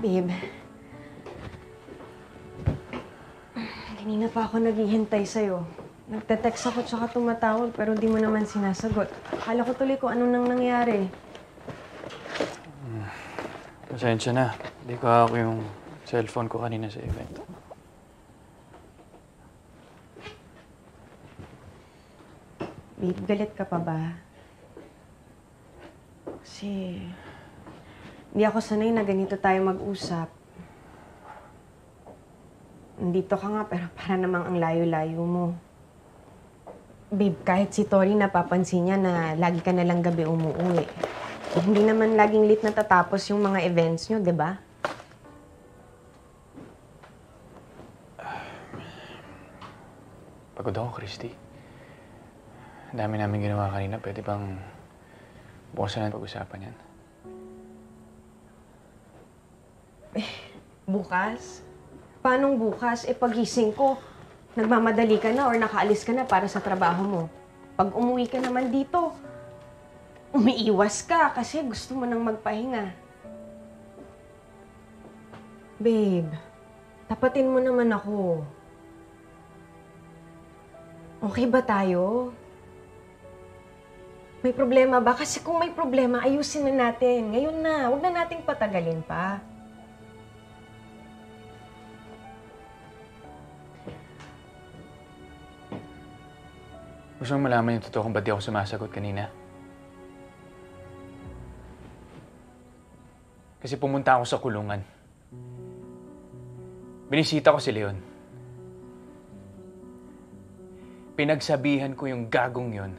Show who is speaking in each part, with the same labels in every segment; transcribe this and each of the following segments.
Speaker 1: Babe, kanina pa ako naghihintay sa'yo. Nagte-text ako tsaka tumatawag pero di mo naman sinasagot. Akala ko tuloy kung anong nang nangyari.
Speaker 2: Pasensya na. Hindi ko hawak yung cellphone ko kanina sa event.
Speaker 1: Babe, galit ka pa ba? Kasi hindi ako sanay na ganito tayo mag-usap. Nandito ka nga pero para namang ang layo-layo mo. Babe, kahit si Tori napapansin niya na lagi ka nalang gabi umuwi. Hindi naman laging late natatapos yung mga events niyo, di ba?
Speaker 2: Pagod ako, Christy. Ang dami namin ginawa kanina. Pwede bang bukas na pag-usapan yan?
Speaker 1: Bukas? Paanong bukas? Pagising ko, nagmamadali ka na or nakaalis ka na para sa trabaho mo. Pag umuwi ka naman dito, umiiwas ka kasi gusto mo nang magpahinga. Babe, tapatin mo naman ako. Okay ba tayo? May problema ba? Kasi kung may problema, ayusin na natin. Ngayon na, huwag na nating patagalin pa.
Speaker 2: Gusto mong malaman yung totoo kung ba't di ako sumasagot kanina? Kasi pumunta ako sa kulungan. Binisita ko si Leon. Pinagsabihan ko yung gagong yon.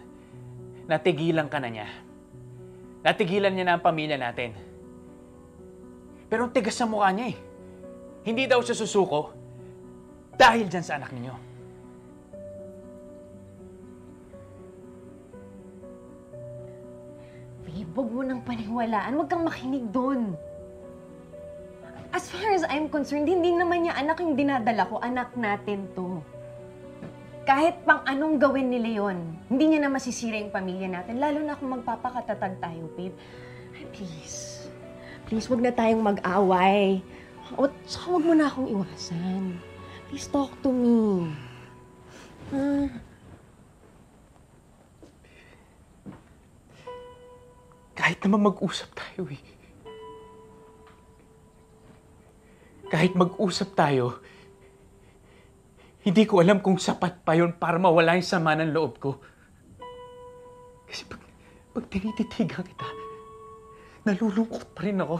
Speaker 2: Natigilan ka na niya. Natigilan niya na ang pamilya natin. Pero ang tigas sa mukha niya eh. Hindi daw siya susuko dahil dyan sa anak ninyo.
Speaker 1: Babe, huwag mo nang paniwalaan. Huwag kang makinig doon. As far as I'm concerned, hindi naman niya anak yung dinadala ko. Anak natin to. Kahit pang anong gawin ni Leon, hindi niya na masisira yung pamilya natin. Lalo na kung magpapakatatag tayo, babe. Ay, please. Please, huwag na tayong mag-away. O, saka huwag mo na akong iwasan. Please talk to me.
Speaker 2: Kahit naman mag-usap tayo eh. Kahit mag-usap tayo, hindi ko alam kung sapat pa yun para mawala yung sama ng loob ko. Kasi pag tinititigan kita, nalulungkot pa rin ako.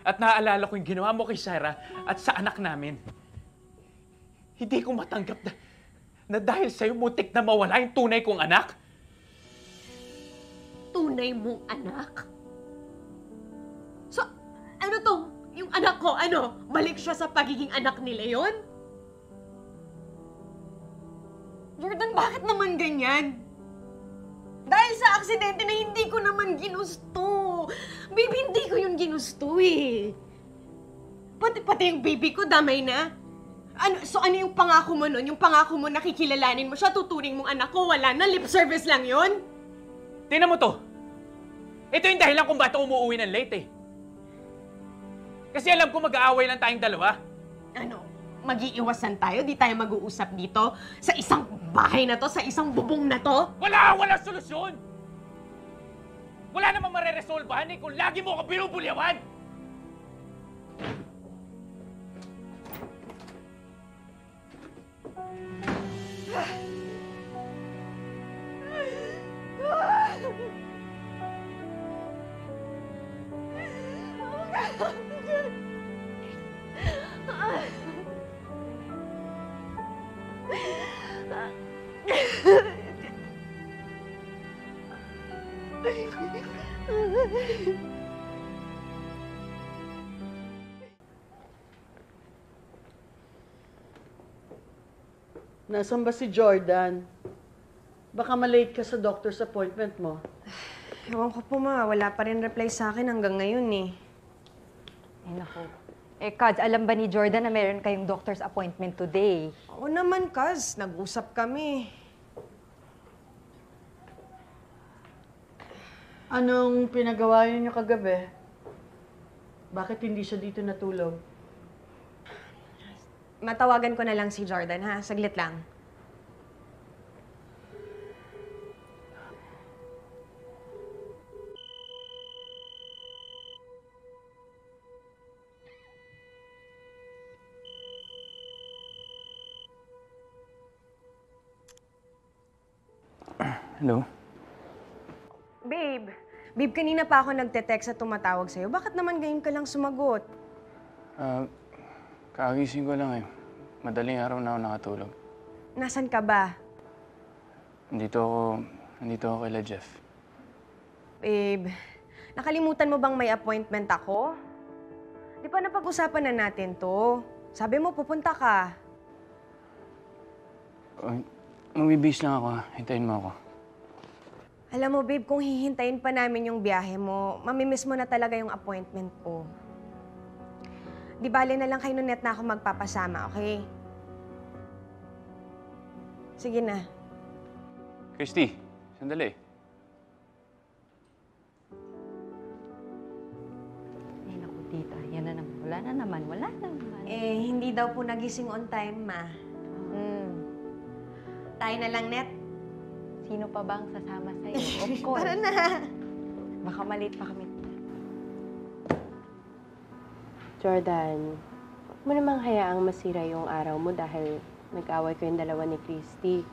Speaker 2: At naaalala ko yung ginawa mo kay Sarah at sa anak namin. Hindi ko matanggap na dahil sa'yo muntik na mawala yung tunay kong anak.
Speaker 3: Tunay mong anak? So, ano to? Yung anak ko, ano? Balik siya sa pagiging anak ni Leon? Jordan, bakit naman ganyan? Dahil sa aksidente na hindi ko naman ginusto. Baby, hindi ko yun ginusto eh. Pati yung baby ko, damay na. Ano yung pangako mo nun? Yung pangako mo, nakikilalanin mo siya, tuturing mong anak ko, wala na, lip service lang yun?
Speaker 2: Tingnan mo to. Ito yung dahilan kung ba't ako umuwi ng late eh. Kasi alam ko mag-aaway lang tayong dalawa.
Speaker 3: Ano? Mag-iiwasan tayo? Di tayo mag-uusap dito? Sa isang bahay na to? Sa isang bubong na to?
Speaker 2: Wala solusyon! Wala namang mareresolbahan eh kung lagi mo ako binubulyawan!
Speaker 4: Nasaan ba si Jordan? Baka malate ka sa doctor's appointment mo.
Speaker 1: Ewan ko po, ma. Wala pa rin reply sa akin hanggang ngayon eh.
Speaker 5: Ay, naku. Kaz, alam ba ni Jordan na meron kayong doctor's appointment today?
Speaker 1: Oo naman, Kaz. Nag-usap kami.
Speaker 4: Anong pinagawa niyo kagabi? Bakit hindi siya dito natulog?
Speaker 3: Matawagan ko na lang si Jordan, ha? Saglit lang.
Speaker 2: Hello?
Speaker 3: Babe, kanina pa ako nagte-text at tumatawag sa'yo. Bakit naman ngayon ka lang sumagot?
Speaker 2: Kakagising ko lang eh. Madaling araw na ako nakatulog.
Speaker 3: Nasaan ka ba?
Speaker 2: Nandito ako kay Jeff.
Speaker 3: Babe, nakalimutan mo bang may appointment ako? Di ba napag-usapan na natin to? Sabi mo, pupunta ka.
Speaker 2: Mabibis lang ako. Hintayin mo ako.
Speaker 3: Alam mo, babe, kung hihintayin pa namin yung biyahe mo, mamimiss mo na talaga yung appointment ko. Di bale na lang kay Nunet na ako magpapasama, okay? Sige na.
Speaker 2: Christy, sandali.
Speaker 5: Ay, naku, tita. Yan na naman. Wala na naman.
Speaker 3: Eh, hindi daw po nagising on time, ma. Tayo na lang, Net.
Speaker 5: Sino pa bang sasama sa'yo? Of course.
Speaker 3: Tara na.
Speaker 5: Baka malate pa kami.
Speaker 6: Jordan, huwag mo namang hayaang masira yung araw mo dahil nag-away ko yung dalawa ni Christy.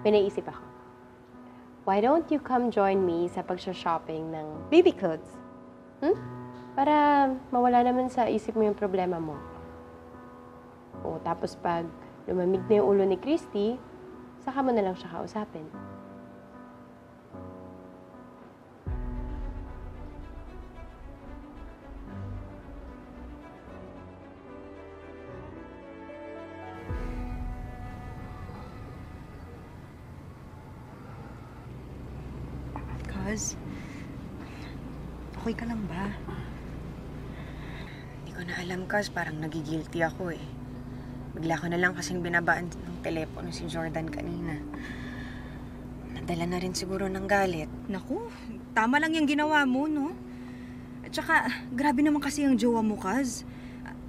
Speaker 6: Pinaisip ako. Why don't you come join me sa pagsha-shopping ng baby clothes? Para mawala naman sa isip mo yung problema mo. O tapos pag lumamig na yung ulo ni Christy, saka mo na lang siya kausapin.
Speaker 3: Cuz, okay ka lang ba? Hindi ko na alam, Cuz. Parang nagigilty ako eh. Bigla ko na lang kasing binabaan ng telepono si Jordan kanina. Nadala na rin siguro ng galit.
Speaker 7: Naku, tama lang yung ginawa mo, no? At saka, grabe naman kasi yung jowa mo, Kaz.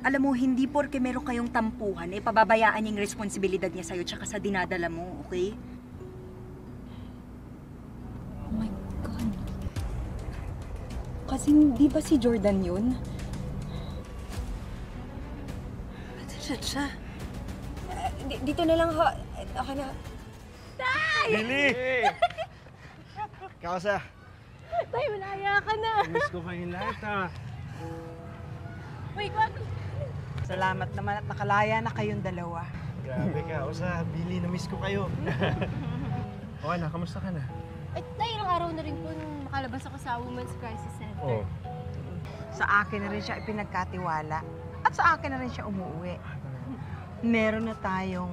Speaker 7: Alam mo, hindi porke meron kayong tampuhan, eh, pababayaan yung responsibilidad niya sa'yo tsaka sa dinadala mo, okay? Oh my God. Kasi di ba si Jordan yun?
Speaker 3: Saan siya? Dito na lang ho. Okay na.
Speaker 8: Lily! Kausa,
Speaker 6: Tay, malaya ka na!
Speaker 8: miss ko kayong lahat ha.
Speaker 6: Wait, wag!
Speaker 7: Salamat naman at nakalaya na kayong dalawa.
Speaker 8: Grabe ka, Kausa. Billy, na-miss ko kayo. Okay na, kamusta ka na?
Speaker 6: Ay, Tay, ilang araw na rin po nung makalabas ako sa Women's Crisis Center.
Speaker 8: Oo.
Speaker 7: Sa akin na rin siya ipinagkatiwala at sa akin na rin siya umuwi. Meron na tayong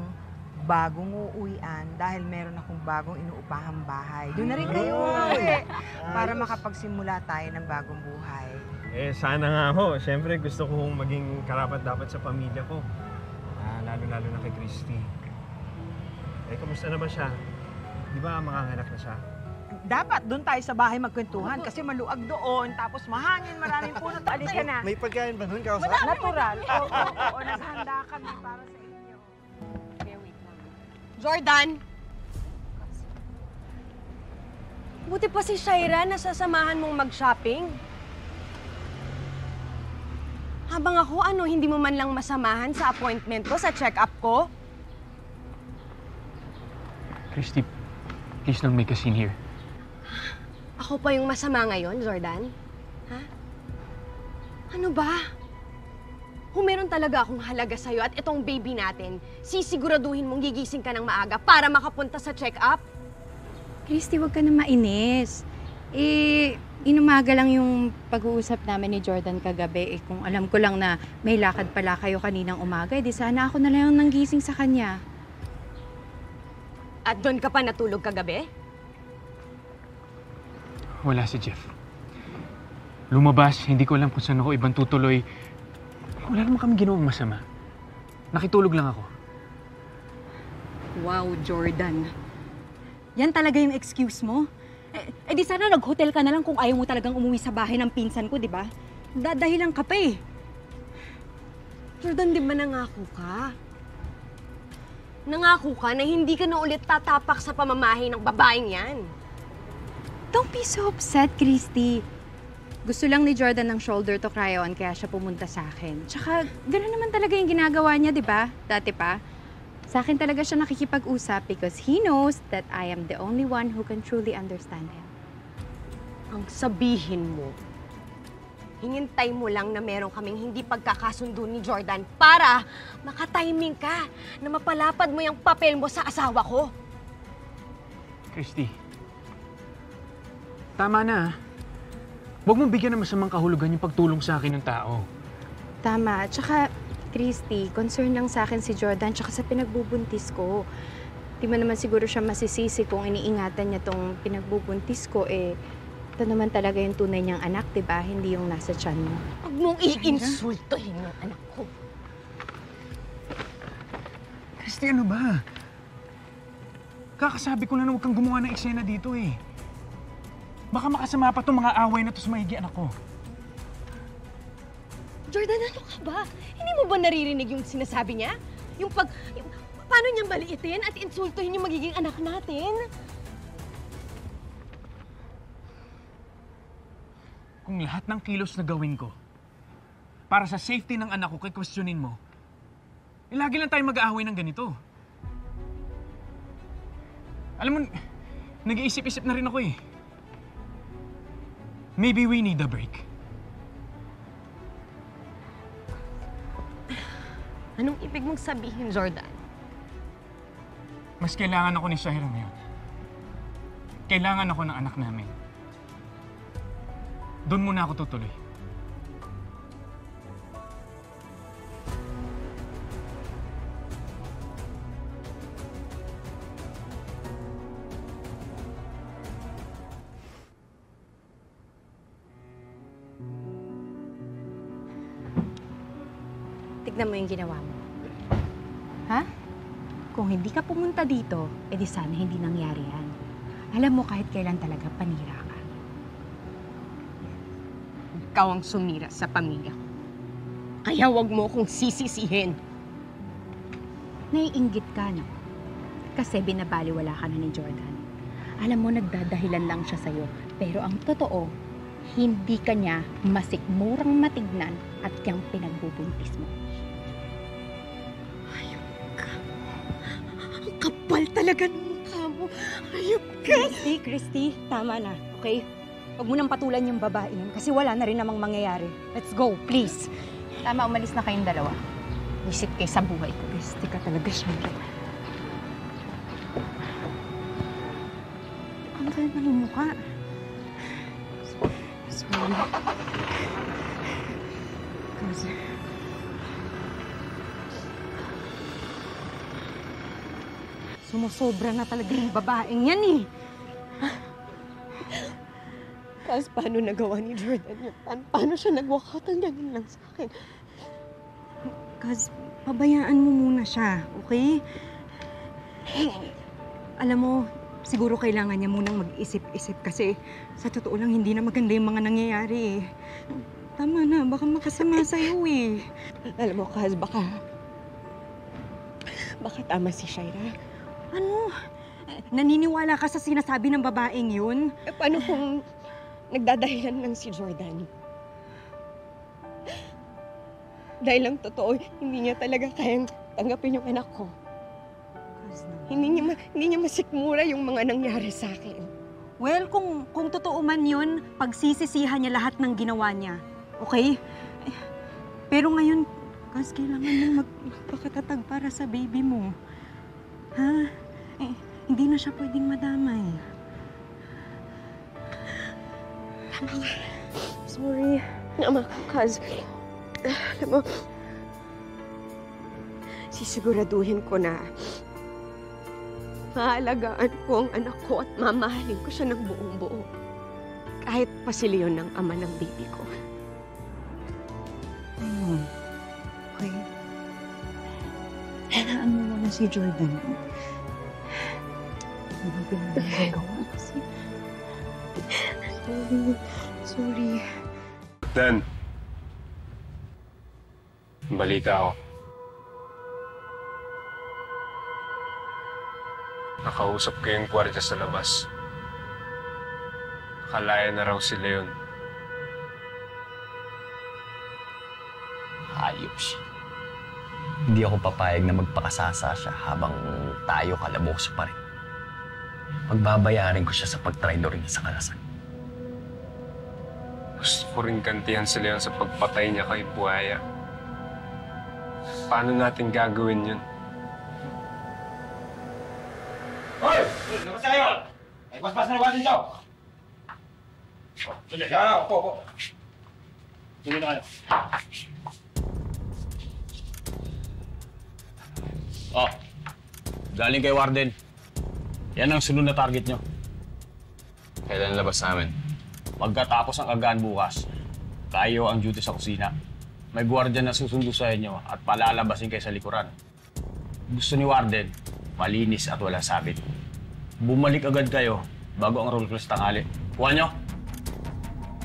Speaker 7: bagong uuwian dahil meron akong bagong inuupahang bahay. Doon na rin kayo uuwi para makapagsimula tayo ng bagong buhay.
Speaker 8: Eh, sana nga ho. Siyempre, gusto ko maging karapat-dapat sa pamilya ko. Lalo-lalo na kay Christy. Eh, kamusta naman siya? Di ba makanganak na siya?
Speaker 7: Dapat doon tayo sa bahay magkwentuhan kasi maluag doon, tapos mahangin, maraming puno. Alika na.
Speaker 8: May pagkain ba nun, Kausa?
Speaker 7: Natural. Oo, naghanda kami para sa inyo.
Speaker 3: Jordan! Buti pa si Shaira nasasamahan mong mag-shopping. Habang ako, hindi mo man lang masamahan sa appointment ko, sa check-up ko?
Speaker 2: Christy, please don't make a scene here.
Speaker 3: Ako pa yung masama ngayon, Jordan? Ha? Ano ba? Kung meron talaga akong halaga sa'yo at itong baby natin, sisiguraduhin mong gigising ka ng maaga para makapunta sa check-up?
Speaker 9: Christy, huwag ka na mainis. Inumaga lang yung pag-uusap namin ni Jordan kagabi. Kung alam ko lang na may lakad pala kayo kaninang umaga, di sana ako na lang yung nanggising sa kanya.
Speaker 3: At doon ka pa natulog kagabi?
Speaker 2: Wala si Jeff. Lumabas, hindi ko alam kung saan ako ibang tutuloy. Wala naman kami ginawang masama. Nakitulog lang ako.
Speaker 7: Wow, Jordan. Yan talaga yung excuse mo?
Speaker 9: di sana nag-hotel ka na lang kung ayaw mo talagang umuwi sa bahay ng pinsan ko, di ba? Dadahilan ka pa eh.
Speaker 3: Jordan, di ba nangako ka? Nangako ka na hindi ka na ulit tatapak sa pamamahay ng babaeng yan.
Speaker 9: Don't be so upset, Christy. Gusto lang ni Jordan ng shoulder to cry on kaya siya pumunta sa akin. Tsaka, gano'n naman talaga yung ginagawa niya, di ba? Dati pa. Sa akin talaga siya nakikipag-usap because he knows that I am the only one who can truly understand him.
Speaker 3: Ang sabihin mo, hinintay mo lang na meron kaming hindi pagkakasundo ni Jordan para makatiming ka na mapalapad mo yung papel mo sa asawa ko.
Speaker 2: Christy, tama na. Huwag mong bigyan ng masamang kahulugan yung pagtulong sa akin ng tao.
Speaker 9: Tama. Tsaka, Christy, concern lang sa akin si Jordan tsaka sa pinagbubuntis ko. Di mo naman siguro siya masisisi kung iniingatan niya tong pinagbubuntis ko. Ito naman talaga yung tunay niyang anak, di ba? Hindi yung nasa tiyan mo.
Speaker 3: Huwag mong iinsultohin yung anak ko.
Speaker 2: Christy, ano ba? Kakasabi ko na huwag kang gumawa ng eksena dito eh. Baka makasama pa itong mga away na to sa maigi anak ko.
Speaker 3: Jordan, ano ka ba? Hindi mo ba naririnig yung sinasabi niya? Paano niyang maliitin at insultuhin yung magiging anak natin?
Speaker 2: Kung lahat ng kilos na gawin ko para sa safety ng anak ko, kay questionin mo, lagi lang tayo mag-aaway ng ganito. Alam mo, nag-iisip-isip na rin ako eh. Maybe we need a break.
Speaker 3: Anong ibig mong sabihin, Jordan?
Speaker 2: Mas kailangan ako ni Shaira ngayon. Kailangan ako ng anak namin. Doon muna ako tutuloy.
Speaker 9: Tignan mo yung ginawa mo. Ha? Kung hindi ka pumunta dito, edi sana hindi nangyari yan. Alam mo kahit kailan talaga panira ka.
Speaker 3: Ikaw ang sumira sa pamilya ko. Kaya wag mo akong sisisihin.
Speaker 9: Naiinggit ka, no? Kasi binabaliwala ka na ni Jordan. Alam mo, nagdadahilan lang siya sa'yo. Pero ang totoo, hindi ka niya masikmurang matignan at kang pinagbubuntis mo.
Speaker 3: Kapal talaga ng mukha mo. Ayop ka.
Speaker 9: Christy, tama na, okay? Huwag mo nang patulan yung babae yun kasi wala na rin namang mangyayari. Let's go, please. Tama, umalis na kayong dalawa. Visit kayo sa buhay ko. Christy ka talaga siya. Ang ganda ng mukha. Sorry. Kasi... sumusobra na talaga yung babaeng yan eh.
Speaker 3: Kasi paano nagawa ni Jordan yun? Paano siya nag-walkout ang ganun lang sa akin?
Speaker 9: Kaz, pabayaan mo muna siya, okay? Alam mo, siguro kailangan niya munang mag-isip-isip kasi sa totoo lang hindi na maganda yung mga nangyayari eh. Tama na, baka makasama sa'yo eh.
Speaker 3: Alam mo, Kaz, baka tama si Shaira.
Speaker 9: Ano? Naniniwala ka sa sinasabi ng babaeng yun?
Speaker 3: Paano kung nagdadahilan lang si Jordan? Dahil lang totoo, hindi niya talaga kayang tanggapin yung anak ko. Hindi niya masikmura yung mga nangyari sa akin.
Speaker 9: Well, kung totoo man yun, pagsisisihan niya lahat ng ginawa niya. Okay? Pero ngayon, Kaz, kailangan mo magpakatatag para sa baby mo. Ha? Hindi na siya pwedeng madamay.
Speaker 3: Sorry. Naman, Kaz. Alam mo, sisiguraduhin ko na maalagaan ko ang anak ko at mamahalin ko siya ng buong buo. Kahit pasilyon ng ama ng baby ko.
Speaker 9: Ayun. Okay. Hayaan mo muna si Jordan. Hindi ko na nagagawa kasi Sorry.
Speaker 8: Dan, balita ako. Nakausap ko yung gwardiya sa labas. Nakalaya na raw sila yun.
Speaker 10: Hayop siya. Hindi ako papayag na magpakasasa siya habang tayo kalaboso pa rin. Pagbabayarin ko siya sa pagtraidor niya sa kalasan.
Speaker 8: Gusto ko rin gantihan sila yun sa pagpatay niya kay Buhaya. Paano natin gagawin yun?
Speaker 11: Hoy! Labas na kayo! Ay, paspas na natin siya! Sige, yan ako. Sige na kayo.
Speaker 12: Oh, galing kay Warden. Yan ang sunod na target nyo.
Speaker 10: Kailan labas namin?
Speaker 12: Pagkatapos ng agahan bukas, tayo ang duty sa kusina. May gwardiya na susundo sa inyo at palalabasin kayo sa likuran. Gusto ni Warden, malinis at walang sabit. Bumalik agad kayo bago ang roll call sa tanghali. Kuha nyo?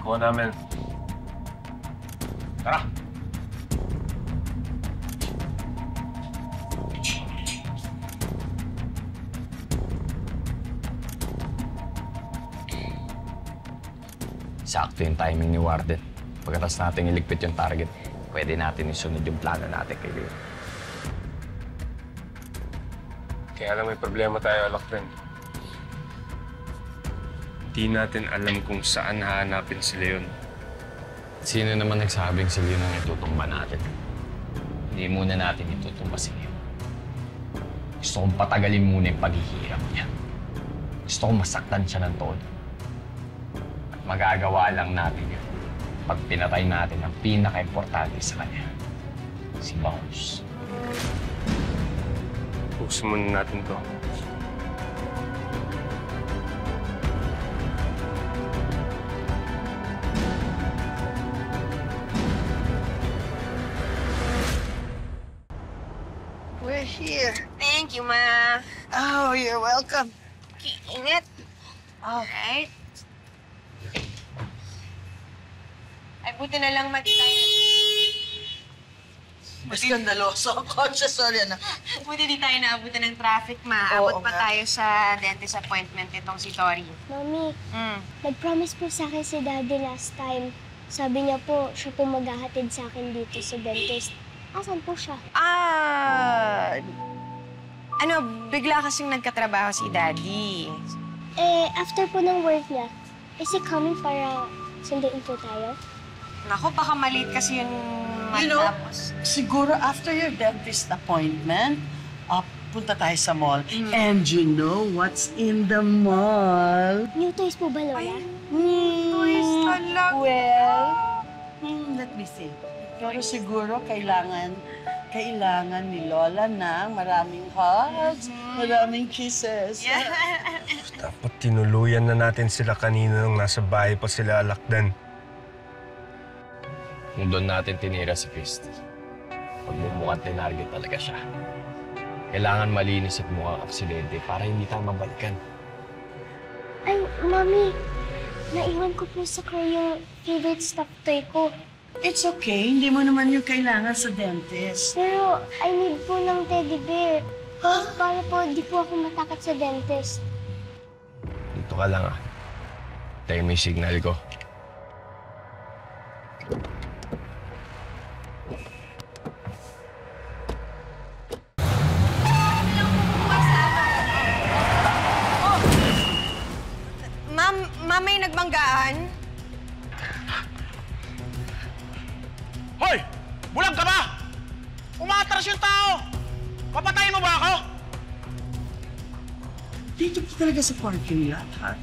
Speaker 8: Kuha namin.
Speaker 12: Tara!
Speaker 10: Sakto yung timing ni Warden. Pagkatapos natin iligpit yung target, pwede natin isunod yung plano natin kay Leo.
Speaker 8: Kaya lang may problema tayo, Alakden. Di natin alam kung saan hahanapin si Leon.
Speaker 10: Sino naman nagsabing si Leon ang itutumba natin? Hindi muna natin itutumba si Leon. Gusto kong patagalin muna yung paghihirap niya. Gusto kong masaktan siya ng todo. At magagawa lang natin yun pag pinatay natin ang pinaka-importante sa kanya, si Bounce.
Speaker 8: Puso muna natin to.
Speaker 7: We're here.
Speaker 3: Thank you, Ma.
Speaker 7: Oh, you're welcome.
Speaker 3: Ingat. Alright. Ay, buti na lang tayo.
Speaker 7: Mas skandaloso ang kotse. Sorry, anak.
Speaker 3: Buti di tayo naabutan ng traffic, Ma. Abot pa tayo sa dentist appointment nitong si Tori.
Speaker 13: Mami, nag-promise po sa akin si Daddy last time. Sabi niya po, siya po maghahatid sa akin dito sa dentist. Asan po siya?
Speaker 3: Bigla kasing nagkatrabaho si Daddy.
Speaker 13: After po ng work niya, is he coming para sunduin po tayo?
Speaker 3: Naku, baka maliit kasi yung matapos.
Speaker 4: Siguro after your dentist appointment, punta tayo sa mall. And you know what's in the mall?
Speaker 13: New toys po ba, Lola?
Speaker 3: Toys talaga.
Speaker 4: Well, let me see. Pero siguro kailangan ni Lola ng maraming hugs, maraming kisses.
Speaker 3: Yeah.
Speaker 8: Dapat tinuluyan na natin sila kanina nung nasa bahay pa sila, Alakdan.
Speaker 10: Kung doon natin tinira si Christy, pagmumukhang tinarget talaga siya. Kailangan malinis at mukhang aksidente para hindi tayo mabalikan.
Speaker 13: Ay, Mami, naiwan ko po sa car yung favorite stuffed toy ko.
Speaker 4: It's okay. Hindi mo naman yung kailangan sa dentist.
Speaker 13: Pero I need po ng teddy bear. Para po di po ako matakot sa dentist.
Speaker 10: Dito ka lang, tayo may signal ko.
Speaker 3: Ma'am, may nagbanggaan?
Speaker 12: Hoy! Bulag ka ba? Umatras yung tao! Papatayin mo ba ako?
Speaker 4: Dito po talaga sa parking lot, ha?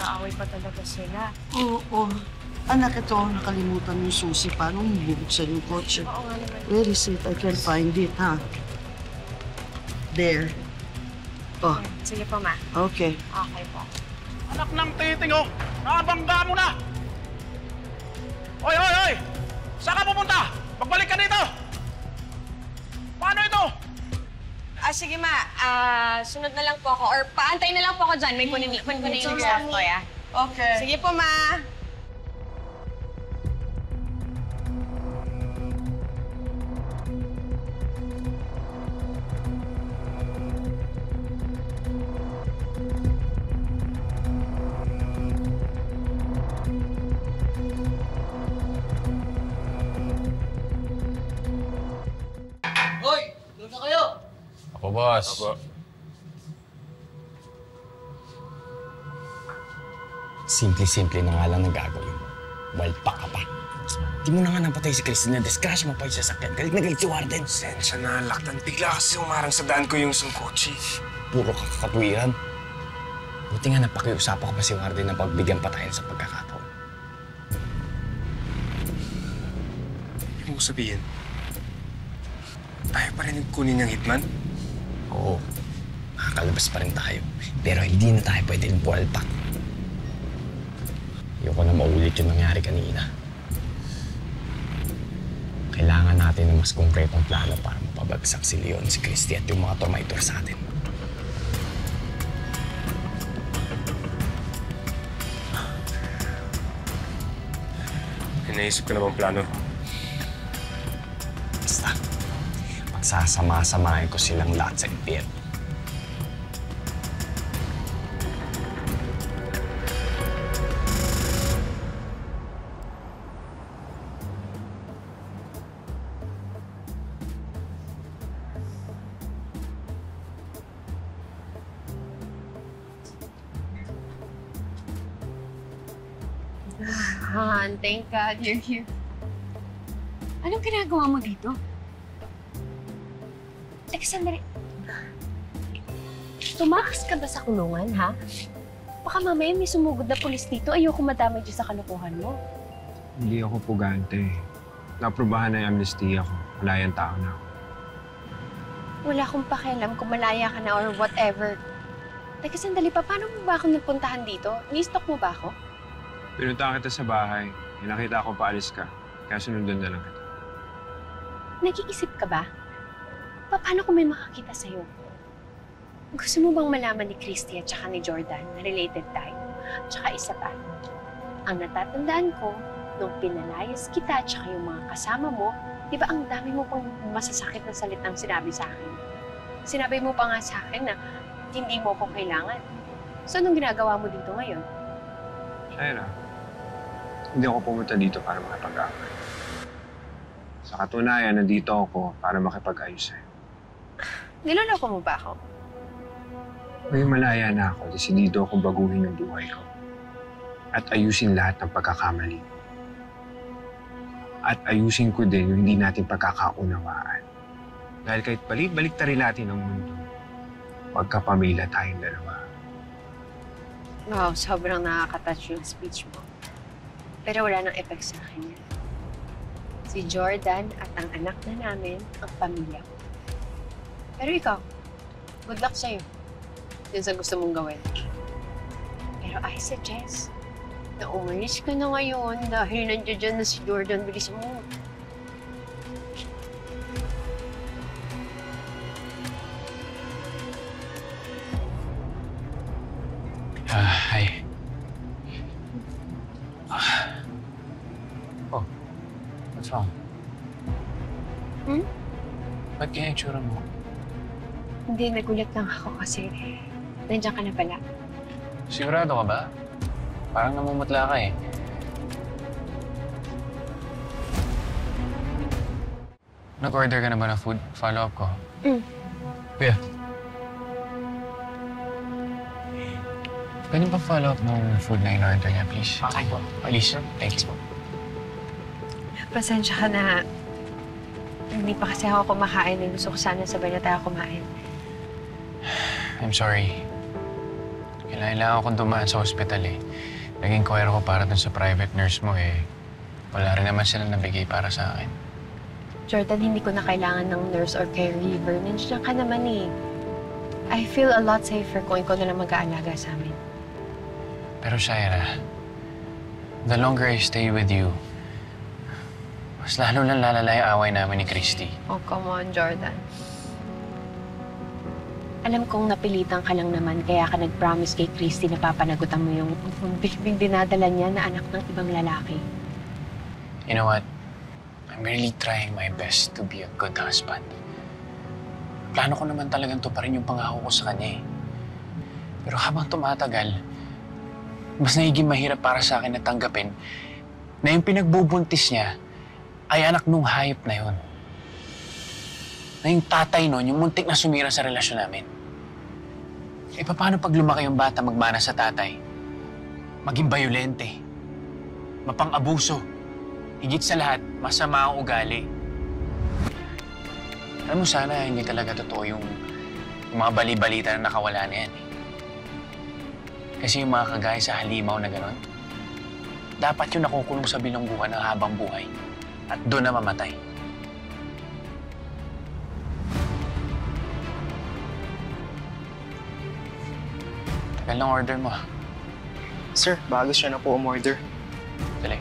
Speaker 3: Kaaway pa talaga sila.
Speaker 4: Oo. Anak, ito, nakalimutan yung susi. Paano mo bubuksan yung kotse?
Speaker 3: Oo nga naman.
Speaker 4: Where is it? I can't find it, ha? There. Oh,
Speaker 3: Sige po, Ma.
Speaker 4: okay.
Speaker 3: Okay po.
Speaker 12: Anak ng titing, oh! Nakabangga mo na! Hoy, hoy, hoy! Saan ka pupunta? Magbalik ka dito! Paano ito?
Speaker 3: Sige, Ma. Sunod na lang po ako. Or paantay na lang po ako dyan. May kunin ko na yung stuff ko,
Speaker 4: Okay.
Speaker 3: Sige po, Ma.
Speaker 11: Hoy! Doon na kayo!
Speaker 10: Ako, boss. Simple-simple na nga lang nagagawin mo. Walpa ka pa. Di mo na nga napatay si Christine na discrash mo pa yung sasakyan. Galit na galit si Warden.
Speaker 8: Sensya na, laktan. Bigla kasi umarang sa daan ko yung isang kotse.
Speaker 10: Puro kakatwiran. Buti nga napakiusapan ko pa si Warden na pagbigyan pa tayo sa pagkakataon.
Speaker 8: Ibig mo sabihin, tayo pa rin kunin ng hitman?
Speaker 10: Oo. Makakalabas pa rin tayo. Pero hindi na tayo pwede buwalpak. Ayoko na maulit yung nangyari kanina. Kailangan natin ng mas konkretong plano para mapabagsak si Leon, si Christy at yung mga tormentor sa atin.
Speaker 8: Naisip ko na bang plano?
Speaker 10: Basta, magsasama-samahin ko silang lahat sa impyerno.
Speaker 6: Han, thank God you're here.
Speaker 3: Anong ginagawa mo dito? Teka, sandali.
Speaker 6: Tumakas ka ba sa kulungan, ha? Baka mamaya may sumugod na pulis dito. Ayoko madamay dyan sa kalokohan mo.
Speaker 8: Hindi ako pugante. Naaprubahan na yung amnestia ko. Malayang tao na ako.
Speaker 6: Wala akong pakialam kung malaya ka na or whatever. Teka, sandali pa. Paano mo ba ako napuntahan dito? Ni-stalk mo ba ako?
Speaker 8: Pinuntahan kita sa bahay. May nakita ako paalis ka. Kaya sunundan na lang kita.
Speaker 6: Nag-iisip ka ba? Paano kung may makakita sa'yo? Gusto mo bang malaman ni Christy at saka ni Jordan na related tayo? Tsaka isa pa, ang natatandaan ko, nung pinalayas kita at saka yung mga kasama mo, di ba ang dami mo pang masasakit na salitang sinabi sa akin? Sinabi mo pa nga sa akin na hindi mo ko kailangan. So, anong ginagawa mo dito ngayon?
Speaker 8: Shaira, hindi ako pumunta dito para makipag-away. Sa katunayan, nandito ako para makipag-ayos sa'yo.
Speaker 6: Niloloko mo ba ako?
Speaker 8: May malaya na ako, desidido akong baguhin ang buhay ko. At ayusin lahat ng pagkakamali. At ayusin ko din yung hindi natin pagkakaunawaan. Dahil kahit balik-baliktarin natin ang mundo, magkapamilya tayong dalawa.
Speaker 6: Wow, sobrang nakaka-touch yung speech mo. Pero wala nang effect sa akin yan. Si Jordan at ang anak na namin ang pamilya ko. Pero ikaw, good luck sa'yo. Yun sa gusto mong gawin. Pero I suggest na umalis ka na ngayon dahil nandiyan dyan na si Jordan. Bilis mo.
Speaker 10: Hi. Oh, what's wrong? Ba't kaya yung tsura mo?
Speaker 6: Hindi, nagulat lang ako kasi nandiyan ka na pala.
Speaker 10: Sigurado ka ba? Parang namumutla ka eh. Nag-order ka na ba ng food? Follow up ko. Kuya. Pwede pa follow up ng food na in-order niya, please? Okay po. Please. Thank you.
Speaker 6: Pasensya ka na. Hindi pa kasi ako kumakain. Gusto ko sana sabay na tayo kumain.
Speaker 10: I'm sorry. Kailangan akong dumaan sa hospital eh. Naging choir ko para dun sa private nurse mo eh. Wala rin naman sila nabigay para sa akin.
Speaker 6: Jordan, hindi ko na kailangan ng nurse or caregiver. Nandiyan ka naman eh. I feel a lot safer kung ikaw na lang mag-aalaga sa amin.
Speaker 10: Pero Shaira, the longer I stay with you, mas lalo lang lalala yung away namin ni Christy.
Speaker 6: Oh, come on, Jordan. Alam kong napilitan ka lang naman, kaya ka nag-promise kay Christy na papanagutan mo yung big dinadala niya na anak ng ibang lalaki.
Speaker 2: You know what? I'm really trying my best to be a good husband. Plano ko naman talagang tuparin yung pangako ko sa kanya eh. Pero habang tumatagal, mas nagiging mahirap para sa akin na tanggapin na yung pinagbubuntis niya ay anak nung hayop na yun. Na yung tatay nun, yung muntik na sumira sa relasyon namin. Eh, paano pag lumaki yung bata magmana sa tatay? Maging bayolente, mapang-abuso, higit sa lahat, masama ang ugali. Alam mo, sana hindi talaga totoo yung mga bali-balita na nakawala na yan. Kasi yung mga kagaya sa halimaw na gano'n, dapat yung nakukulong sa bilangguan ng habang buhay at doon na mamatay. Tagal ng order mo.
Speaker 14: Sir, bago siya na po umorder.
Speaker 2: Dali.